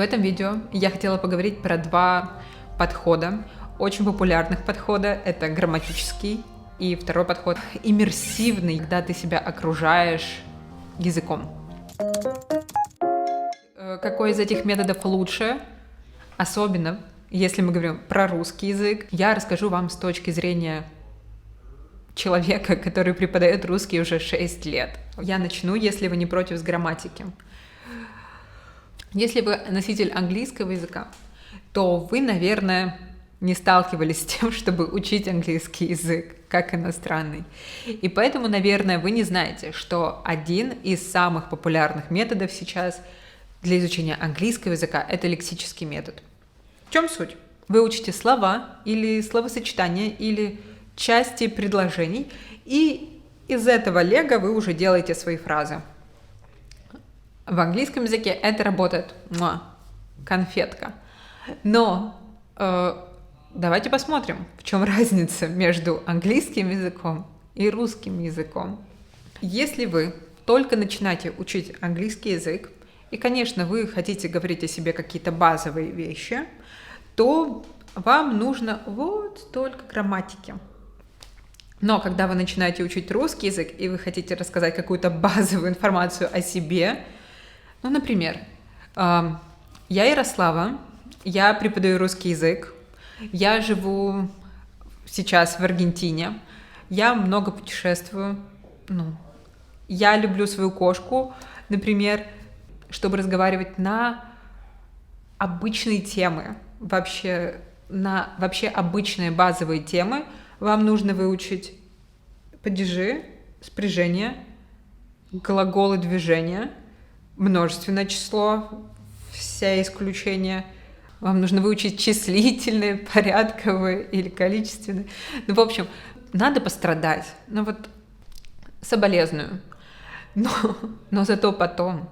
В этом видео я хотела поговорить про два подхода, очень популярных подхода. Это грамматический и второй подход иммерсивный, когда ты себя окружаешь языком. Какой из этих методов лучше? Особенно, если мы говорим про русский язык, я расскажу вам с точки зрения человека, который преподает русский уже 6 лет. Я начну, если вы не против, с грамматики. Если вы носитель английского языка, то вы, наверное, не сталкивались с тем, чтобы учить английский язык как иностранный. И поэтому, наверное, вы не знаете, что один из самых популярных методов сейчас для изучения английского языка – это лексический метод. В чем суть? Вы учите слова или словосочетания, или части предложений, и из этого лего вы уже делаете свои фразы. В английском языке это работает конфетка. Но давайте посмотрим, в чем разница между английским языком и русским языком. Если вы только начинаете учить английский язык, и, конечно, вы хотите говорить о себе какие-то базовые вещи, то вам нужно вот столько грамматики. Но когда вы начинаете учить русский язык, и вы хотите рассказать какую-то базовую информацию о себе, например, я Ярослава, я преподаю русский язык, я живу сейчас в Аргентине, я много путешествую, я люблю свою кошку, например, чтобы разговаривать на обычные темы, вообще обычные базовые темы, вам нужно выучить падежи, спряжения, глаголы движения, множественное число, все исключения. Вам нужно выучить числительные, порядковые или количественные. В общем, надо пострадать. Соболезную. Но зато потом,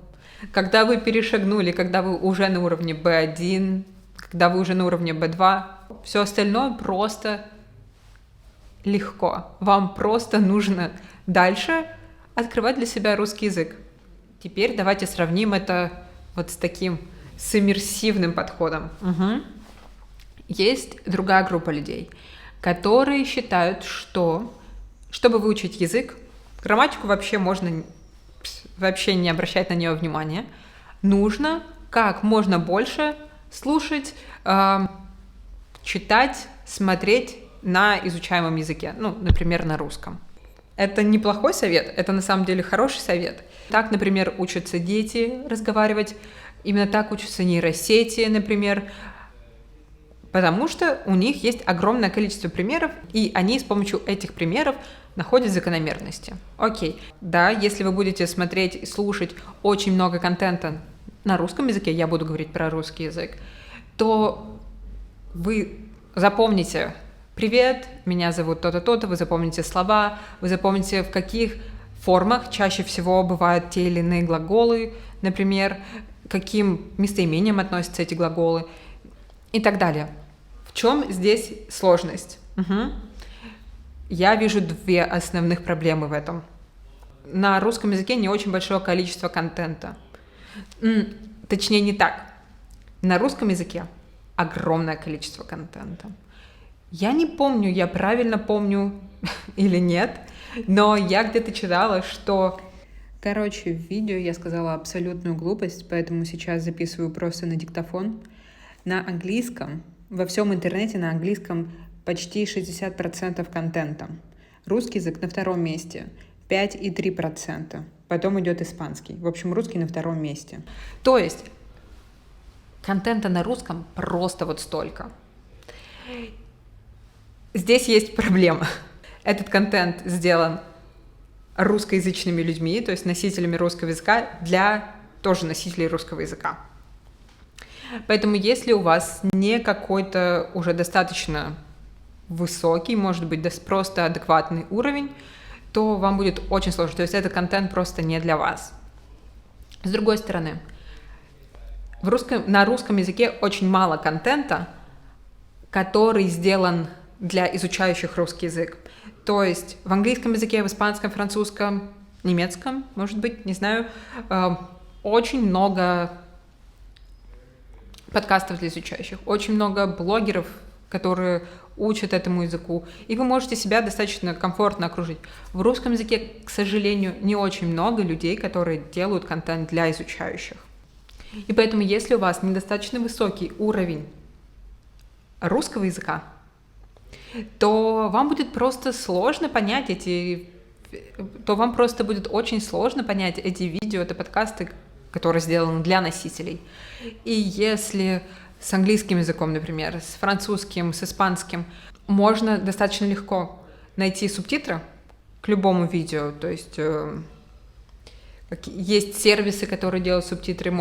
когда вы перешагнули, когда вы уже на уровне B1, когда вы уже на уровне B2, все остальное просто легко. Вам просто нужно дальше открывать для себя русский язык. Теперь давайте сравним это с иммерсивным подходом. Есть другая группа людей, которые считают, что, чтобы выучить язык, грамматику вообще можно не обращать на нее внимания. Нужно как можно больше слушать, читать, смотреть на изучаемом языке, например, на русском. Это неплохой совет, это на самом деле хороший совет. Так, например, учатся дети разговаривать, именно так учатся нейросети, например, потому что у них есть огромное количество примеров, и они с помощью этих примеров находят закономерности. Окей, да, если вы будете смотреть и слушать очень много контента на русском языке, я буду говорить про русский язык, то вы запомните: «Привет, меня зовут то-то, то-то», вы запомните слова, вы запомните, в каких формах чаще всего бывают те или иные глаголы, например, к каким местоимениям относятся эти глаголы и так далее. В чем здесь сложность? Я вижу две основных проблемы в этом. На русском языке не очень большое количество контента. Точнее, не так. На русском языке огромное количество контента. Я не помню, я правильно помню или нет, но я где-то читала, что... в видео я сказала абсолютную глупость, поэтому сейчас записываю просто на диктофон. На английском, во всем интернете на английском почти 60% контента. Русский язык на втором месте, 5,3%. Потом идет испанский. В общем, русский на втором месте. То есть контента на русском просто вот столько. Здесь есть проблема. Этот контент сделан русскоязычными людьми, то есть носителями русского языка, для тоже носителей русского языка. Поэтому если у вас не какой-то уже достаточно высокий, может быть, просто адекватный уровень, то вам будет очень сложно. То есть этот контент просто не для вас. С другой стороны, на русском языке очень мало контента, который сделан для изучающих русский язык. То есть в английском языке, в испанском, французском, немецком, может быть, не знаю, очень много подкастов для изучающих, очень много блогеров, которые учат этому языку, и вы можете себя достаточно комфортно окружить. В русском языке, к сожалению, не очень много людей, которые делают контент для изучающих. И поэтому, если у вас недостаточно высокий уровень русского языка, то вам будет просто сложно понять эти видео, это подкасты, которые сделаны для носителей. И если с английским языком, например, с французским, с испанским, можно достаточно легко найти субтитры к любому видео, то есть есть сервисы, которые делают субтитры,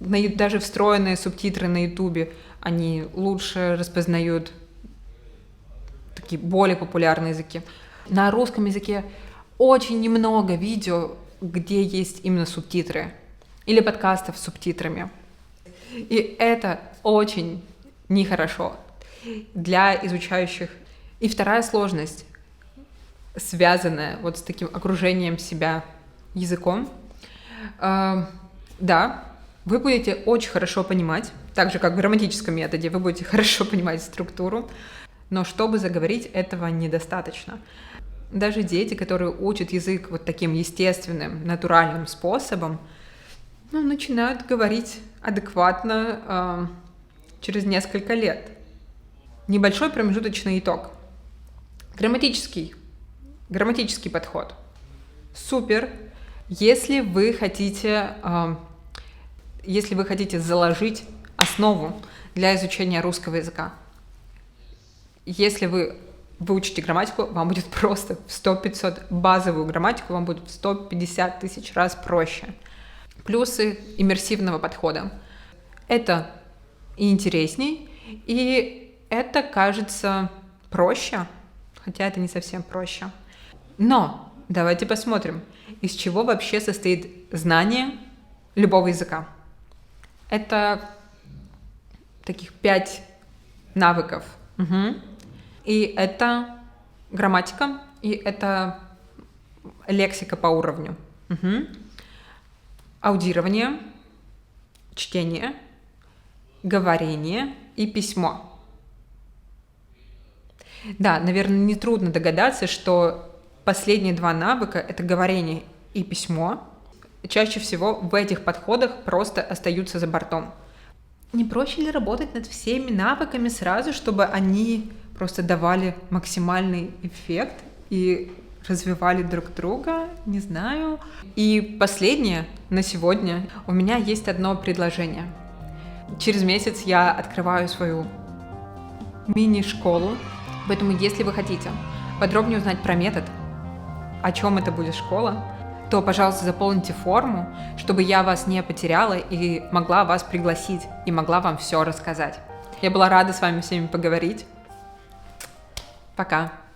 даже встроенные субтитры на Ютубе, они лучше распознают такие более популярные языки. На русском языке очень немного видео, где есть именно субтитры, или подкастов с субтитрами. И это очень нехорошо для изучающих. И вторая сложность, связанная вот с таким окружением себя языком, да, вы будете очень хорошо понимать, так же как в грамматическом методе, вы будете хорошо понимать структуру, но чтобы заговорить, этого недостаточно. Даже дети, которые учат язык вот таким естественным, натуральным способом, начинают говорить адекватно через несколько лет. Небольшой промежуточный итог. Грамматический подход. Супер. Если вы хотите заложить основу для изучения русского языка, если вы выучите грамматику, вам будет просто в 100-500, базовую грамматику вам будет в 150 тысяч раз проще. Плюсы иммерсивного подхода. Это и интересней, и это кажется проще, хотя это не совсем проще. Но давайте посмотрим, из чего вообще состоит знание любого языка. Это таких 5 навыков. И это грамматика, и это лексика по уровню. Аудирование, чтение, говорение и письмо. Да, наверное, нетрудно догадаться, что последние 2 навыка — это говорение и письмо. Чаще всего в этих подходах просто остаются за бортом. Не проще ли работать над всеми навыками сразу, чтобы они просто давали максимальный эффект и развивали друг друга? Не знаю. И последнее на сегодня. У меня есть одно предложение. Через месяц я открываю свою мини-школу. Поэтому, если вы хотите подробнее узнать про метод, о чем это будет школа, то, пожалуйста, заполните форму, чтобы я вас не потеряла и могла вас пригласить, и могла вам все рассказать. Я была рада с вами всеми поговорить. Пока.